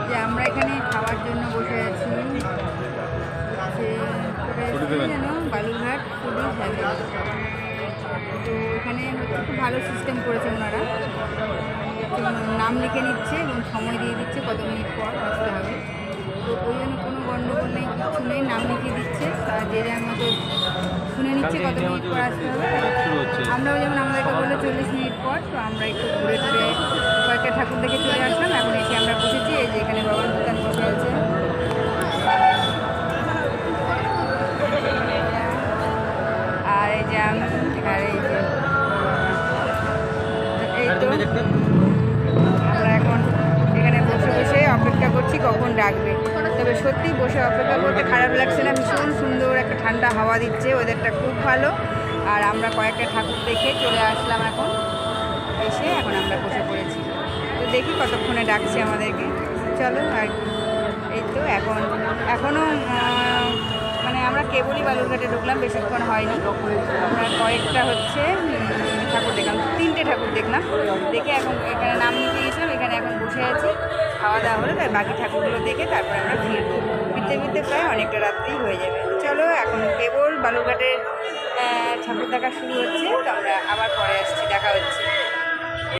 যে আমরা এখানে খাওয়ার জন্য বসে আছি যেন বালুরঘাট ফুডি হ্যাভেন। তো এখানে হচ্ছে খুব ভালো সিস্টেম করেছে ওনারা, নাম লিখে নিচ্ছে এবং সময় দিয়ে দিচ্ছে কত মিনিট পর আসতে হবে। তো ওই জন্য কোনো গণ্ডগোল নেই, কিছু নেই, নাম লিখিয়ে দিচ্ছে আর যে যার মতো শুনে নিচ্ছে কত মিনিট পর আসতে হবে। আমরাও যেমন আমাদেরকে বললো 40 মিনিট পর, তো আমরা একটু ঘুরে ঘুরে কয়েকটা ঠাকুর দেখে চলে আসলাম। এখন এসে আমরা বসেছি, এই যে এখানে বাবার দোকান বসে আছে। আর এই যে আমি আর এই যে এই তো আমরা এখন এখানে বসে বসে অপেক্ষা করছি কখন ডাকবে। তবে সত্যি বসে অপেক্ষা করতে খারাপ লাগছে না, ভীষণ সুন্দর একটা ঠান্ডা হাওয়া দিচ্ছে, ওদেরটা খুব ভালো। আর আমরা কয়েকটা ঠাকুর দেখে চলে আসলাম, এখন এসে এখন আমরা বসে পড়েছি। তো দেখি কতক্ষণে ডাকছে আমাদেরকে, চলো। আর এই তো এখনও মানে আমরা কেবলই বালুরঘাটে ঢুকলাম, বেশিক্ষণ হয়নি। আমরা কয়েকটা হচ্ছে ঠাকুর দেখলাম, 3টে ঠাকুর দেখলাম, দেখে এখন এখানে নাম নিতে গেছিলাম, এখানে এখন বসে আছি। খাওয়া দাওয়া হলে তাই বাকি ঠাকুরগুলো দেখে তারপরে আমরা ফিরবো। ফিরতে ফিরতে প্রায় অনেকটা রাত্রেই হয়ে যাবে। চলো, এখন কেবল বালুরঘাটের ঠাকুর দেখা শুরু হচ্ছে, তো আমরা আবার পরে আসছি, দেখা হচ্ছে।